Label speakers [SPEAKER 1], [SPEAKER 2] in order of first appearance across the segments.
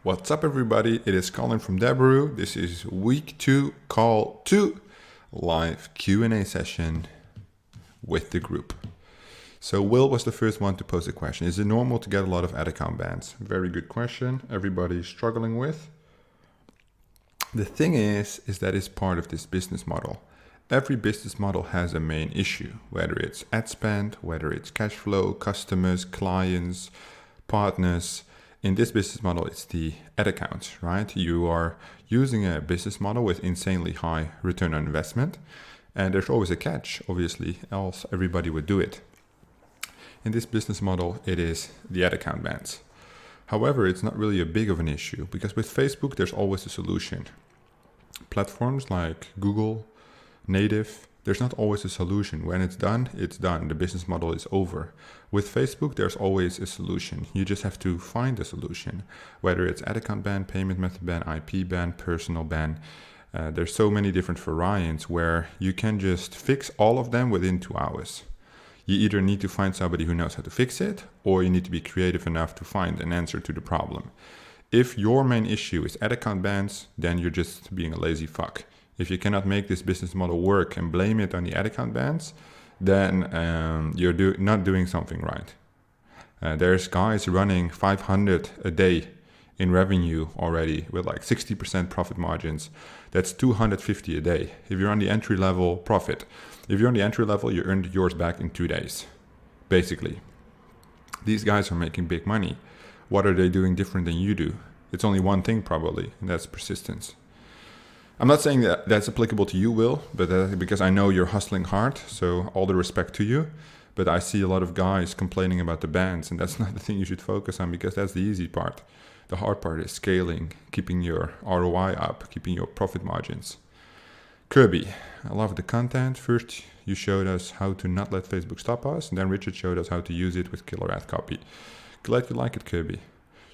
[SPEAKER 1] What's up, everybody? It is Colin from Debrew. This is week 2, call 2, live Q&A session with the group. So Will was the first one to pose a question. Is it normal to get a lot of ad account bans? Very good question. Everybody's struggling with. The thing is that it's part of this business model. Every business model has a main issue, whether it's ad spend, whether it's cash flow, customers, clients, partners. In this business model, it's the ad accounts, right? You are using a business model with insanely high return on investment. And there's always a catch, obviously, else everybody would do it. In this business model, it is the ad account bans. However, it's not really a big of an issue because with Facebook, there's always a solution. Platforms like Google, native, there's not always a solution. When it's done, it's done. The business model is over. With Facebook, there's always a solution. You just have to find a solution, whether it's ad account ban, payment method ban, IP ban, personal ban. There's so many different variants where you can just fix all of them within 2 hours. You either need to find somebody who knows how to fix it, or you need to be creative enough to find an answer to the problem. If your main issue is ad account bans, then you're just being a lazy fuck. If you cannot make this business model work and blame it on the ad account bans, then you're not doing something right. There's guys running 500 a day in revenue already with like 60% profit margins. That's 250 a day. If you're on the entry level, profit. If you're on the entry level, you earned yours back in 2 days, basically. These guys are making big money. What are they doing different than you do? It's only one thing probably, and that's persistence. I'm not saying that that's applicable to you, Will, but because I know you're hustling hard, so all the respect to you. But I see a lot of guys complaining about the bans, and that's not the thing you should focus on because that's the easy part. The hard part is scaling, keeping your ROI up, keeping your profit margins. Kirby, I love the content. First, you showed us how to not let Facebook stop us, and then Richard showed us how to use it with killer ad copy. Glad you like it, Kirby.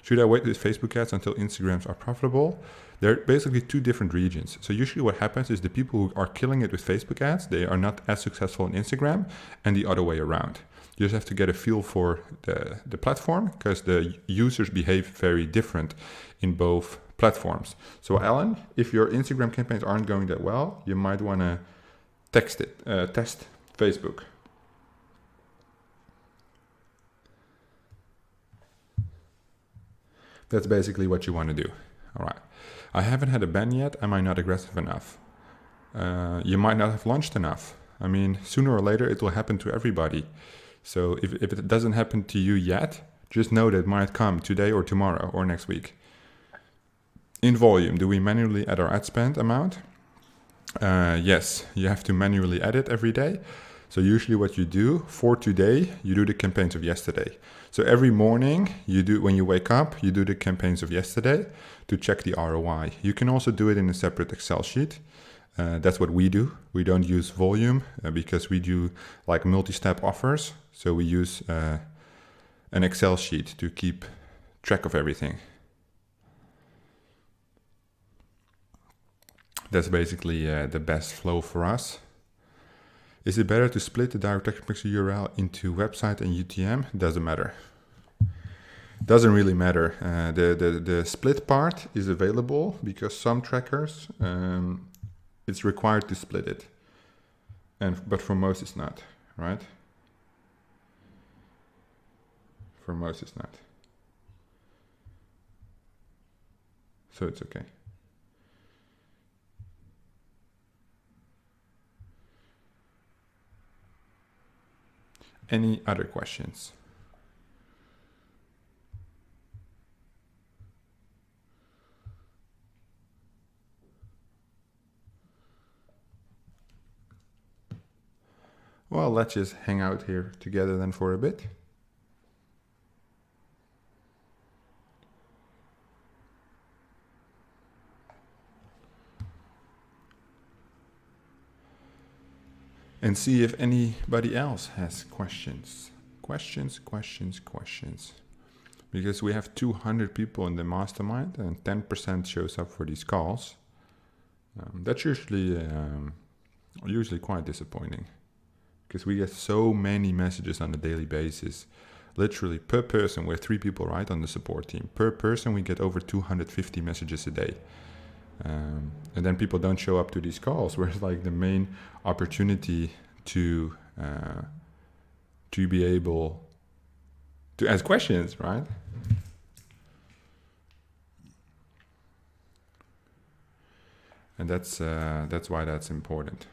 [SPEAKER 1] Should I wait with Facebook ads until Instagrams are profitable? They're basically 2 different regions. So usually what happens is the people who are killing it with Facebook ads, they are not as successful on Instagram, and the other way around. You just have to get a feel for the platform because the users behave very different in both platforms. So Alan, if your Instagram campaigns aren't going that well, you might want to test Facebook. That's basically what you want to do. All right. I haven't had a ban yet. Am I not aggressive enough? You might not have launched enough. I mean, sooner or later, it will happen to everybody. So if it doesn't happen to you yet, just know that it might come today or tomorrow or next week. In volume, do we manually add our ad spend amount? Yes, you have to manually add it every day. So usually what you do for today, you do the campaigns of yesterday. So every morning when you wake up, you do the campaigns of yesterday to check the ROI. You can also do it in a separate Excel sheet. That's what we do. We don't use volume because we do like multi-step offers. So we use an Excel sheet to keep track of everything. That's basically the best flow for us. Is it better to split the direct text URL into website and UTM? Doesn't matter. Doesn't really matter. The split part is available because some trackers, it's required to split it. But for most it's not, right? For most it's not. So it's okay. Any other questions? Well, let's just hang out here together then for a bit. And see if anybody else has questions. Questions. Because we have 200 people in the mastermind and 10% shows up for these calls. That's usually quite disappointing because we get so many messages on a daily basis Literally per person, we're 3 people, right, on the support team. Per person, we get over 250 messages a day. And then people don't show up to these calls, whereas like the main opportunity to be able to ask questions, right? And that's why that's important.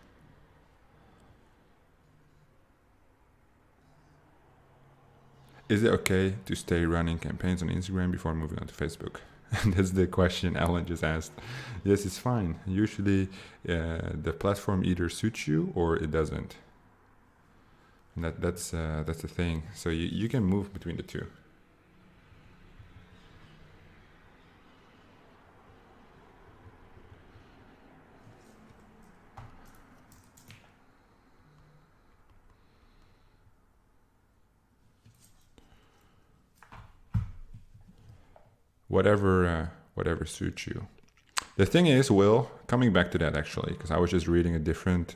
[SPEAKER 1] Is it okay to stay running campaigns on Instagram before moving on to Facebook? And that's the question Alan just asked. Yes, it's fine. Usually the platform either suits you or it doesn't. And that's the thing. So you can move between the two. Whatever suits you. The thing is, Will, coming back to that actually, because I was just reading a different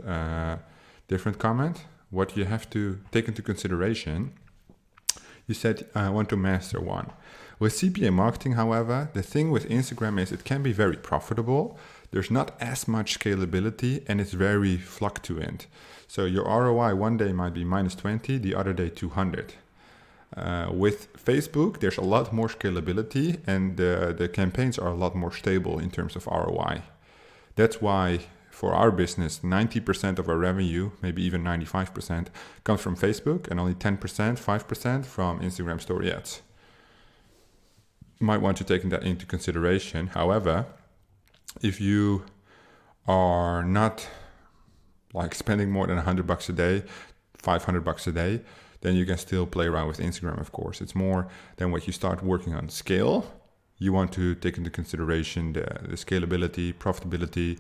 [SPEAKER 1] comment. What you have to take into consideration, you said I want to master one. With CPA marketing, however, the thing with Instagram is it can be very profitable. There's not as much scalability and it's very fluctuant. So your ROI one day might be -20, the other day 200. With Facebook, there's a lot more scalability and the campaigns are a lot more stable in terms of ROI. That's why for our business, 90% of our revenue, maybe even 95%, comes from Facebook and only 10%, 5% from Instagram story ads. You might want to take that into consideration. However, if you are not like spending more than $100 a day, $500 a day, then you can still play around with Instagram, of course. It's more than what you start working on scale. You want to take into consideration the scalability, profitability,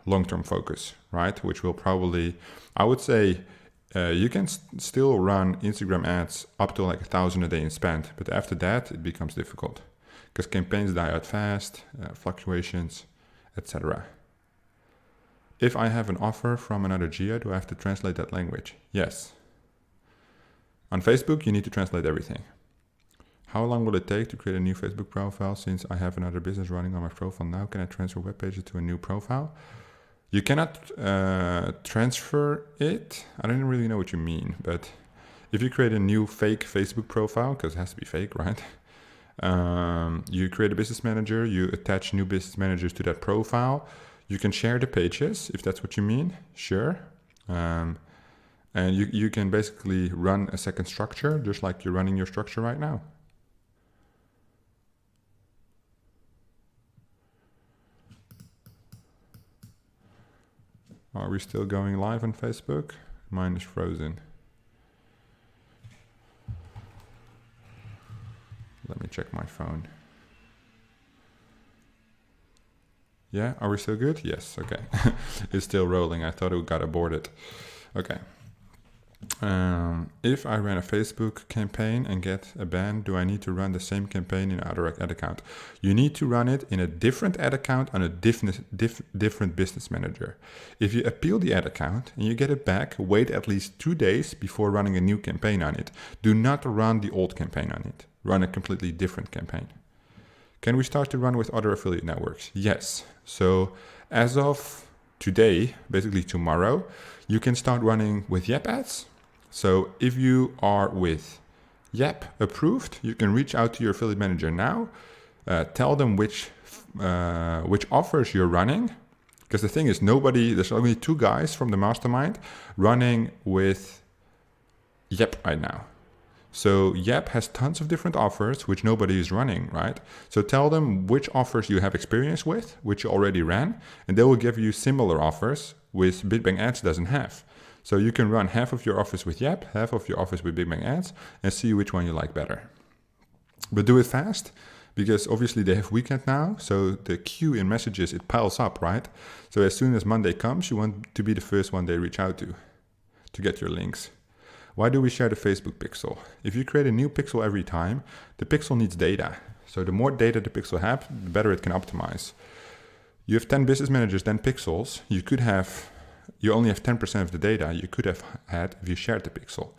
[SPEAKER 1] long-term focus, right? Which will probably, I would say, you can still run Instagram ads up to like 1,000 a day in spend, but after that, it becomes difficult because campaigns die out fast, fluctuations, etc. If I have an offer from another geo, do I have to translate that language? Yes. On Facebook, you need to translate everything. How long will it take to create a new Facebook profile since I have another business running on my profile now? Can I transfer web pages to a new profile? You cannot transfer it. I don't really know what you mean, but if you create a new fake Facebook profile, because it has to be fake, right? You create a business manager, you attach new business managers to that profile. You can share the pages if that's what you mean, sure. And you can basically run a second structure, just like you're running your structure right now. Are we still going live on Facebook? Mine is frozen. Let me check my phone. Yeah, are we still good? Yes, okay. It's still rolling. I thought it got aborted. Okay. If I ran a Facebook campaign and get a ban, do I need to run the same campaign in other ad account? You need to run it in a different ad account on a different business manager. If you appeal the ad account and you get it back, wait at least 2 days before running a new campaign on it. Do not run the old campaign on it. Run a completely different campaign. Can we start to run with other affiliate networks? Yes. So as of today, basically tomorrow, you can start running with Yap ads. So if you are with Yap approved, you can reach out to your affiliate manager now, tell them which offers you're running. Because the thing is, there's only 2 guys from the mastermind running with Yap right now. So Yap has tons of different offers, which nobody is running, right? So tell them which offers you have experience with, which you already ran, and they will give you similar offers, which Big Bang Ads doesn't have. So you can run half of your offers with Yap, half of your offers with Big Bang Ads, and see which one you like better. But do it fast, because obviously they have weekend now, so the queue in messages, it piles up, right? So as soon as Monday comes, you want to be the first one they reach out to get your links. Why do we share the Facebook pixel? If you create a new pixel every time, the pixel needs data. So the more data the pixel has, the better it can optimize. You have 10 business managers, 10 pixels. You only have 10% of the data you could have had if you shared the pixel.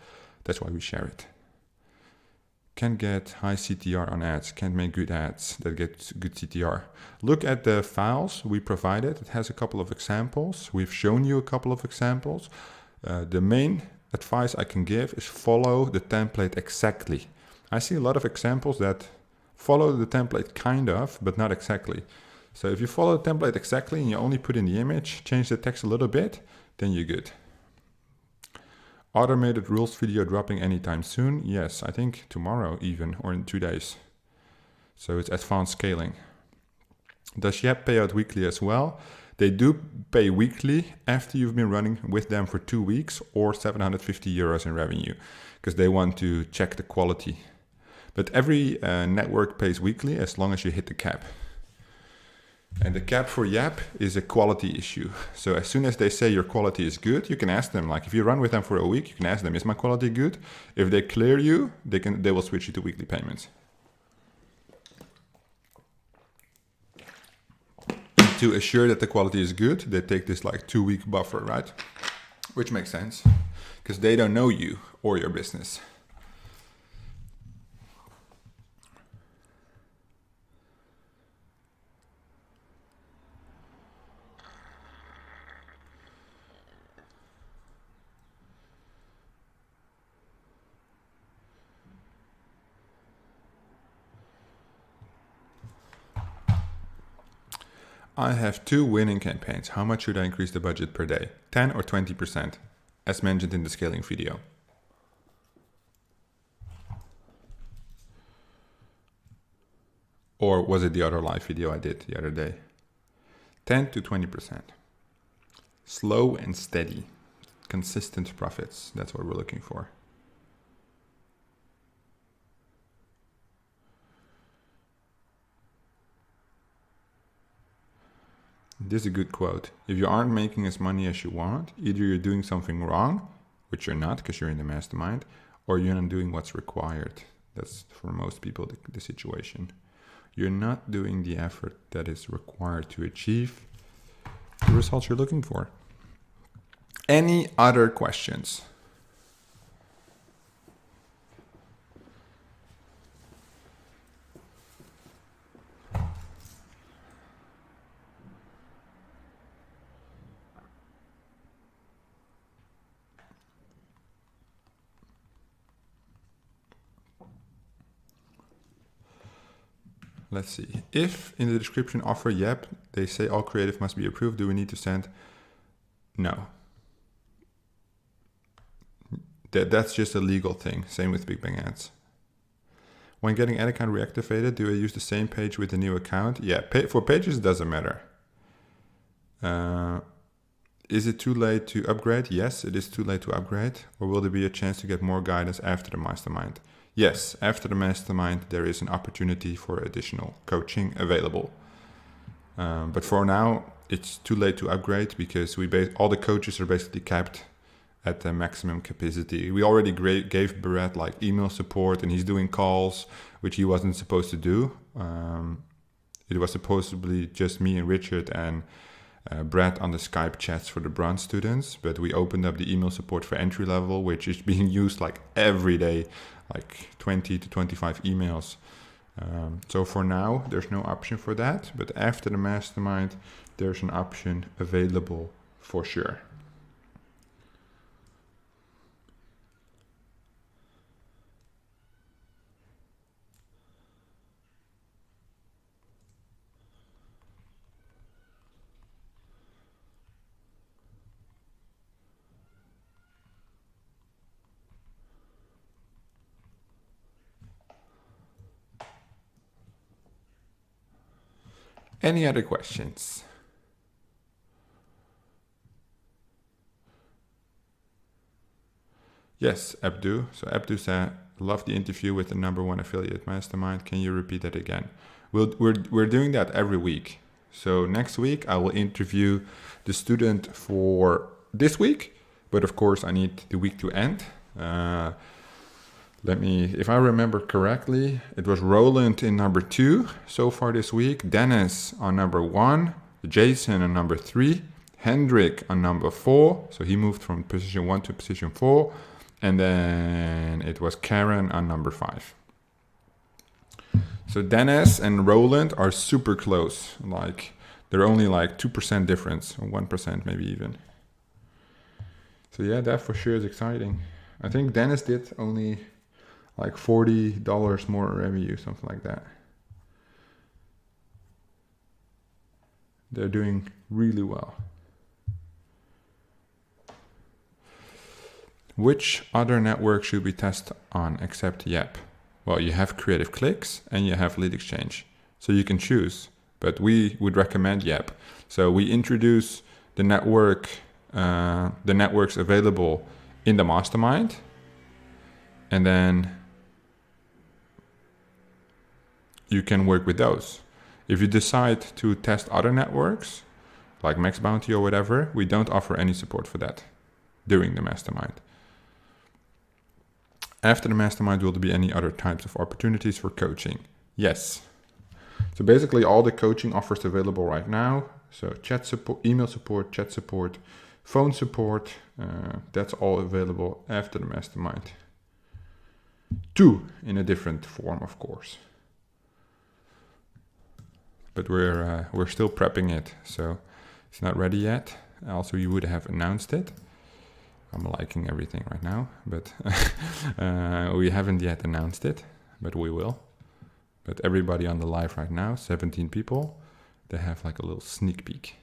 [SPEAKER 1] That's why we share it. can't get high CTR on ads, can't make good ads that get good CTR. Look at the files we provided. It has a couple of examples. We've shown you a couple of examples. The main advice I can give is follow the template exactly. I see a lot of examples that follow the template kind of, but not exactly. So if you follow the template exactly and you only put in the image, change the text a little bit, then you're good. Automated rules video dropping anytime soon? Yes, I think tomorrow even, or in 2 days. So it's advanced scaling. Does Yap pay out weekly as well? They do pay weekly after you've been running with them for 2 weeks or 750 euros in revenue, because they want to check the quality. But every network pays weekly as long as you hit the cap. And the cap for Yap is a quality issue. So as soon as they say your quality is good, you can ask them, like if you run with them for a week, you can ask them, is my quality good? If they clear you, they will switch you to weekly payments. To assure that the quality is good, they take this like 2-week buffer, right? Which makes sense, because they don't know you or your business. I have 2 winning campaigns. How much should I increase the budget per day? 10 or 20%, as mentioned in the scaling video. Or was it the other live video I did the other day? 10 to 20%. Slow and steady. Consistent profits. That's what we're looking for. This is a good quote. If you aren't making as money as you want, either you're doing something wrong, which you're not because you're in the mastermind, or you're not doing what's required. That's for most people the situation. You're not doing the effort that is required to achieve the results you're looking for. Any other questions? Let's see. If in the description offer Yep, they say all creative must be approved, do we need to send? No. That's just a legal thing. Same with Big Bang Ads. When getting ad account reactivated, do I use the same page with the new account? Yeah, for pages it doesn't matter. Is it too late to upgrade? Yes, it is too late to upgrade. Or will there be a chance to get more guidance after the mastermind? Yes, after the mastermind, there is an opportunity for additional coaching available. But for now, it's too late to upgrade because all the coaches are basically capped at the maximum capacity. We already gave Barrett like email support and he's doing calls, which he wasn't supposed to do. It was supposedly just me and Richard and Brad on the Skype chats for the bronze students, but we opened up the email support for entry level, which is being used like every day, like 20 to 25 emails. So for now, there's no option for that, but after the mastermind, there's an option available for sure. Any other questions? Yes, Abdu. So Abdu said, love the interview with the #1 affiliate mastermind. Can you repeat that again? We're doing that every week. So next week I will interview the student for this week, but of course I need the week to end. If I remember correctly, it was Roland in #2 so far this week, Dennis on #1, Jason on #3, Hendrik on #4, so he moved from position 1 to position 4, and then it was Karen on #5. So Dennis and Roland are super close. Like they're only like 2% difference, or 1% maybe even. So yeah, that for sure is exciting. I think Dennis did only like $40 more revenue, something like that. They're doing really well. Which other network should we test on except Yap? Well, you have Creative Clicks and you have Lead Exchange. So you can choose, but we would recommend Yap. So we introduce the networks available in the mastermind, and then you can work with those. If you decide to test other networks, like Max Bounty or whatever, we don't offer any support for that during the mastermind. After the mastermind, will there be any other types of opportunities for coaching? Yes. So basically all the coaching offers available right now. So chat support, email support, chat support, phone support, that's all available after the mastermind. 2 in a different form, of course. But we're still prepping it, so it's not ready yet. Also, you would have announced it. I'm liking everything right now, but we haven't yet announced it, but we will. But everybody on the live right now, 17 people, they have like a little sneak peek.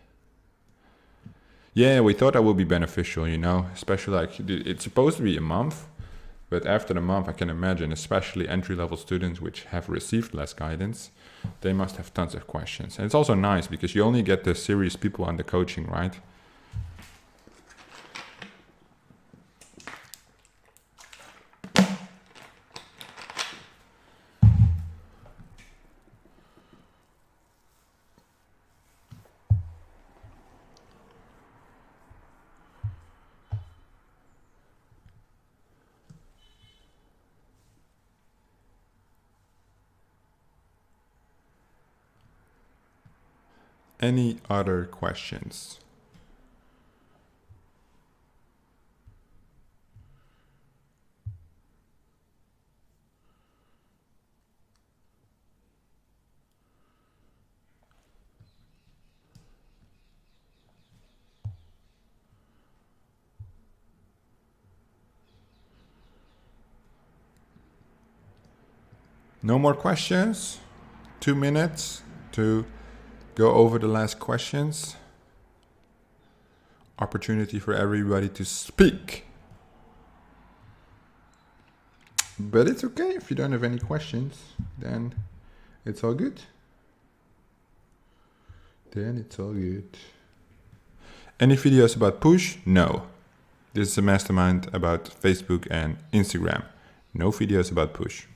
[SPEAKER 1] Yeah, we thought that would be beneficial, especially like it's supposed to be a month, but after the month, I can imagine, especially entry-level students which have received less guidance, they must have tons of questions. And it's also nice because you only get the serious people on the coaching, right? Any other questions? No more questions? 2 minutes to go over the last questions. Opportunity for everybody to speak. But it's okay if you don't have any questions, then it's all good. Any videos about push? No. This is a mastermind about Facebook and Instagram. No videos about push.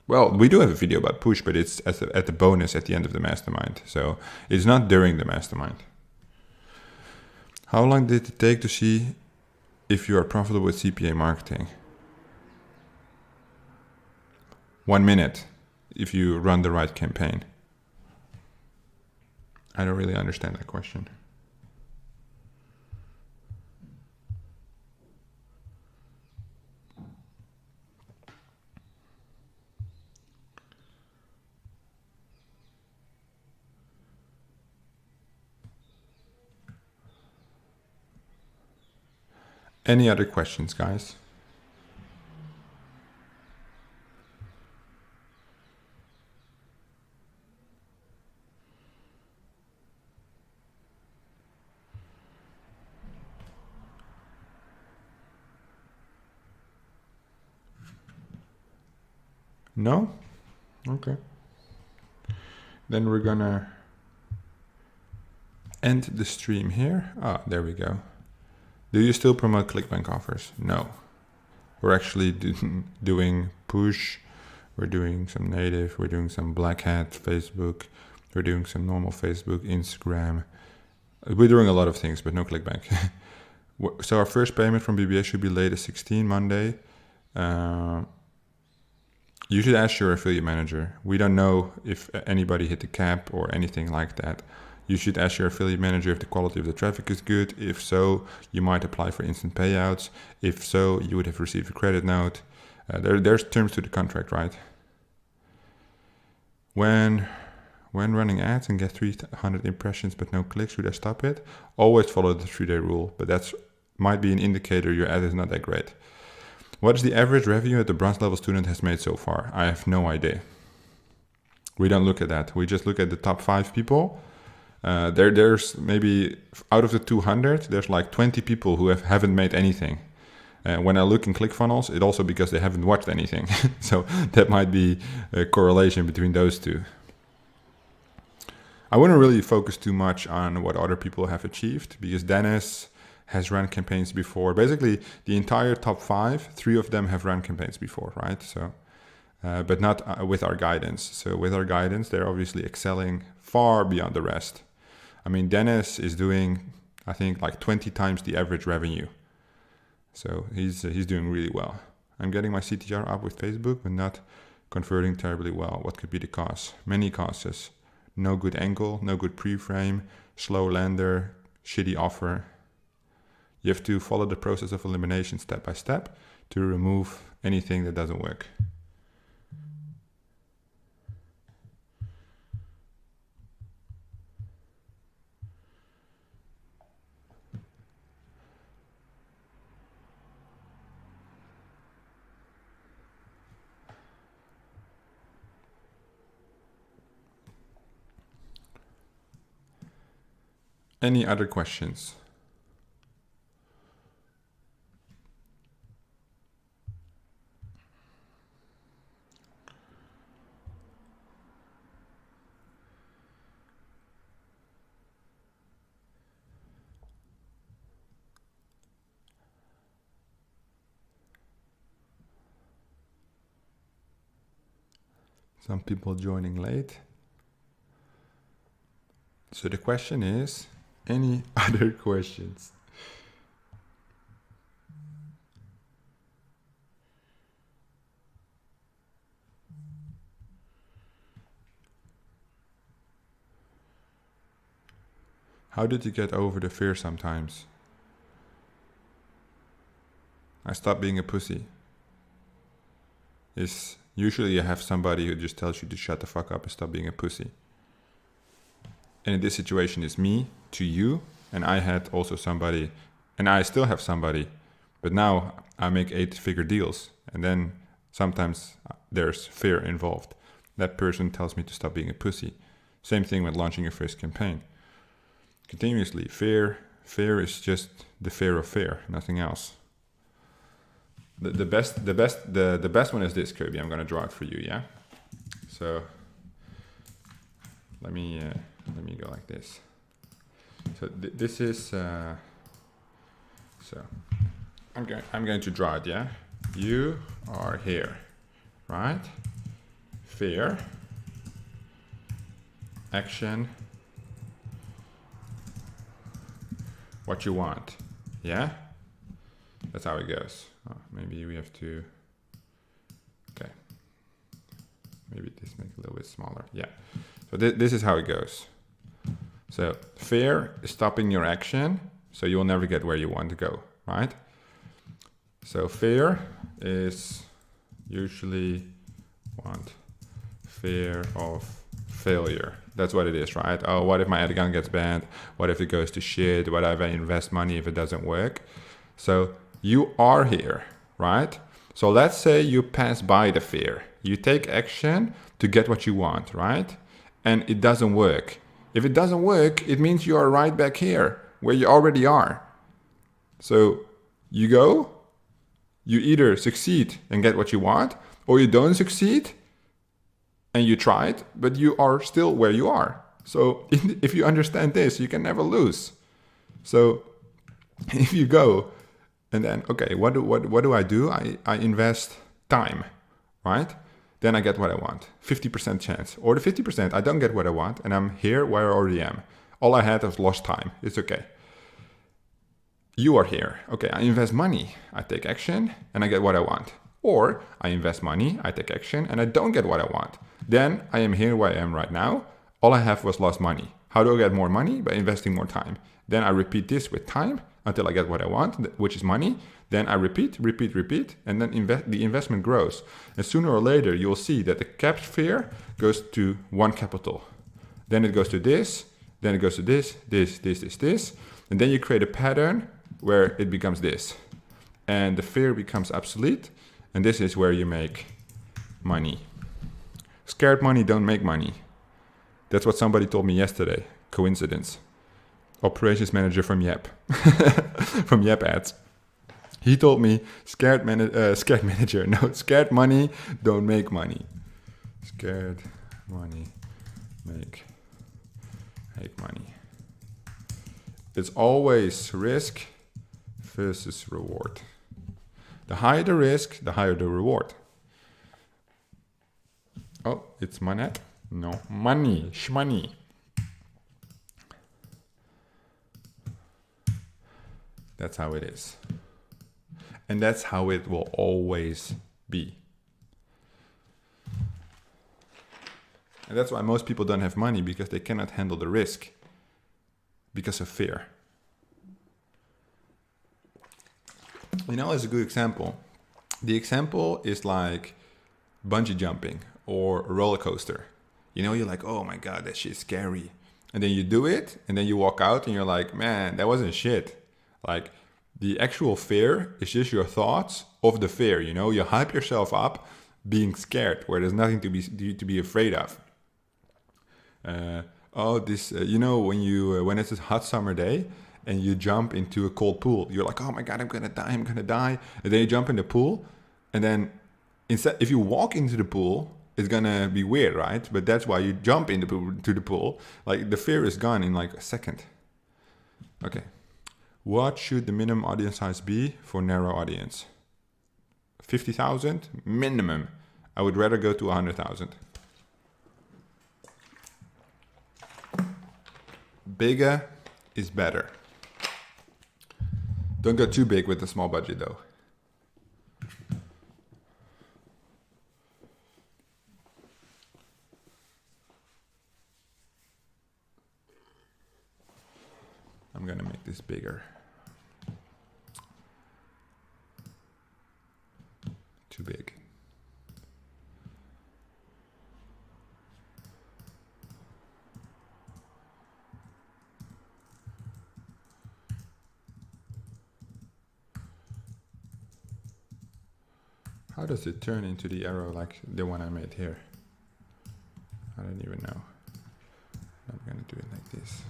[SPEAKER 1] Well, we do have a video about push, but it's at the bonus at the end of the mastermind. So it's not during the mastermind. How long did it take to see if you are profitable with CPA marketing? 1 minute if you run the right campaign. I don't really understand that question. Any other questions, guys? No? Okay. Then we're gonna end the stream here. Ah, there we go. Do you still promote ClickBank offers? No. We're actually doing push. We're doing some native. We're doing some black hat Facebook. We're doing some normal Facebook, Instagram. We're doing a lot of things, but no ClickBank. So our first payment from BBS should be latest 16 Monday. You should ask your affiliate manager. We don't know if anybody hit the cap or anything like that. You should ask your affiliate manager if the quality of the traffic is good. If so, you might apply for instant payouts. If so, you would have received a credit note. There's terms to the contract, right? When running ads and get 300 impressions but no clicks, should I stop it? Always follow the 3-day rule, but that's might be an indicator your ad is not that great. What is the average revenue that the bronze level student has made so far? I have no idea. We don't look at that. We just look at the top 5 people. There's maybe out of the 200, there's like 20 people who haven't made anything. When I look in ClickFunnels, it also because they haven't watched anything. So that might be a correlation between those two. I wouldn't really focus too much on what other people have achieved, because Dennis has run campaigns before. Basically, the entire top 5, 3 of them have run campaigns before, right? So, but not with our guidance. So with our guidance, they're obviously excelling far beyond the rest. I mean, Dennis is doing, I think, like 20 times the average revenue. So he's doing really well. I'm getting my CTR up with Facebook, but not converting terribly well. What could be the cause? Many causes. No good angle, no good pre-frame, slow lander, shitty offer. You have to follow the process of elimination step by step to remove anything that doesn't work. Any other questions? Some people joining late. So the question is, any other questions? How did you get over the fear sometimes? I stopped being a pussy. Is usually you have somebody who just tells you to shut the fuck up and stop being a pussy. And in this situation, it's me to you, and I had also somebody, and I still have somebody, but now I make 8-figure deals, and then sometimes there's fear involved. That person tells me to stop being a pussy. Same thing with launching your first campaign. Continuously, fear is just the fear of fear, nothing else. The best one is this, Kirby. I'm gonna draw it for you, yeah. So let me go like this. So this is so I'm going to draw it, yeah. You are here, right? Fear, action, what you want, yeah. That's how it goes. Oh, maybe we have to. Okay. Maybe this make it a little bit smaller. Yeah. So this is how it goes. So fear is stopping your action, so you will never get where you want to go, right? So fear is usually fear of failure. That's what it is, right? Oh, what if my ad account gets banned? What if it goes to shit? What if I invest money if it doesn't work? So you are here, right? So let's say you pass by the fear. You take action to get what you want, right? And it doesn't work. If it doesn't work, it means you are right back here where you already are. So you go, you either succeed and get what you want, or you don't succeed and you tried, but you are still where you are. So if you understand this, you can never lose. So if you go and then, okay, what do I do? I invest time, right? Then I get what I want, 50% chance. Or the 50%, I don't get what I want, and I'm here where I already am. All I had was lost time. It's okay. You are here. Okay, I invest money. I take action, and I get what I want. Or I invest money, I take action, and I don't get what I want. Then I am here where I am right now. All I have was lost money. How do I get more money? By investing more time. Then I repeat this with time. until I get what I want, which is money. Then I repeat, and then the investment grows. And sooner or later, you'll see that the capped fare goes to one capital. Then it goes to this, then it goes to this, and then you create a pattern where it becomes this. And the fear becomes obsolete, and this is where you make money. Scared money don't make money. That's what somebody told me yesterday. Coincidence. Operations manager from Yep. From Yep Ads. He told me, scared money don't make money. Scared money make money. It's always risk versus reward. The higher the risk, the higher the reward. Oh, it's money? No, money, shmoney. That's how it is. And that's how it will always be. And that's why most people don't have money, because they cannot handle the risk because of fear. You know, as a good example, the example is like bungee jumping or a roller coaster. You know, you're like, oh my God, that shit's scary. And then you do it, and then you walk out and you're like, man, that wasn't shit. Like, the actual fear is just your thoughts of the fear. You know, you hype yourself up being scared where there's nothing to be afraid of. You know, when it's a hot summer day and you jump into a cold pool, you're like, oh my God, I'm gonna die. And then you jump in the pool, and then instead, if you walk into the pool, it's gonna be weird, right? But that's why you jump into the pool. Like, the fear is gone in like a second. Okay. What should the minimum audience size be for narrow audience? 50,000 minimum. I would rather go to 100,000. Bigger is better. Don't go too big with a small budget though. I'm gonna make this bigger. Too big. How does it turn into the arrow like the one I made here? I don't even know. I'm gonna do it like this.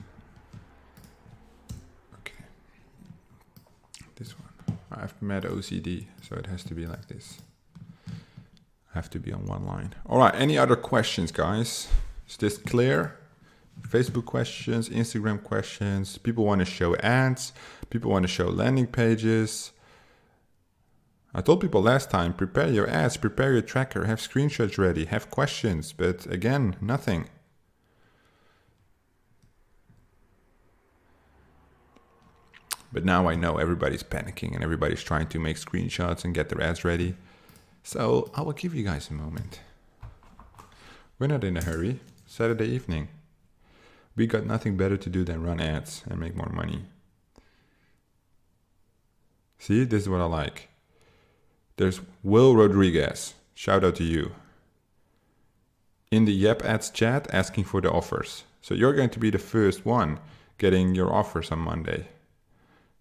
[SPEAKER 1] Okay. This one. I've made OCD, so it has to be like this. I have to be on one line. All right, any other questions, guys? Is this clear? Facebook questions, Instagram questions. People want to show ads. People want to show landing pages. I told people last time, prepare your ads, prepare your tracker, have screenshots ready, have questions. But again, nothing. But now I know everybody's panicking and everybody's trying to make screenshots and get their ads ready. So I will give you guys a moment. We're not in a hurry. Saturday evening. We got nothing better to do than run ads and make more money. See, this is what I like. There's Will Rodriguez. Shout out to you. In the Yep Ads chat asking for the offers. So you're going to be the first one getting your offers on Monday.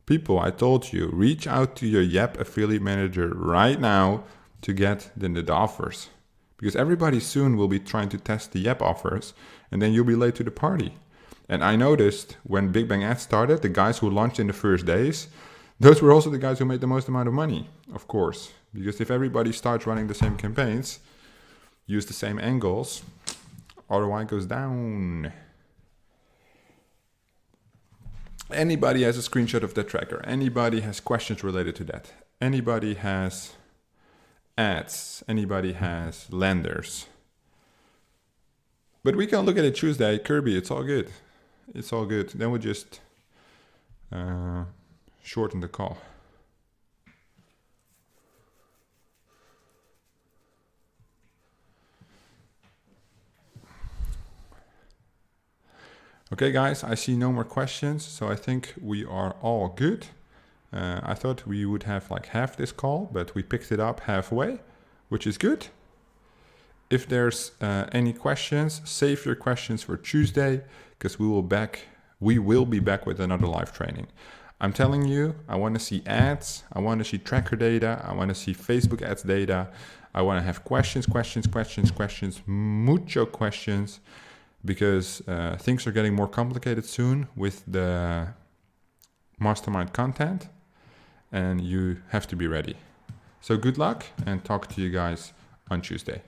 [SPEAKER 1] People, I told you, reach out to your Yep affiliate manager right now to get the offers. Because everybody soon will be trying to test the Yep offers, and then you'll be late to the party. And I noticed when Big Bang Ads started, the guys who launched in the first days, those were also the guys who made the most amount of money, of course. Because if everybody starts running the same campaigns, use the same angles, ROI goes down. Anybody has a screenshot of their tracker. Anybody has questions related to that. Anybody has ads. Anybody has lenders. But we can look at it Tuesday. Kirby, it's all good. It's all good. Then we'll just shorten the call. Okay, guys, I see no more questions, so I think we are all good. I thought we would have like half this call, but we picked it up halfway, which is good. If there's any questions, save your questions for Tuesday, because we will be back with another live training. I'm telling you, I want to see ads, I want to see tracker data, I want to see Facebook ads data, I want to have questions, mucho questions, because things are getting more complicated soon with the mastermind content, and you have to be ready. So good luck, and talk to you guys on Tuesday.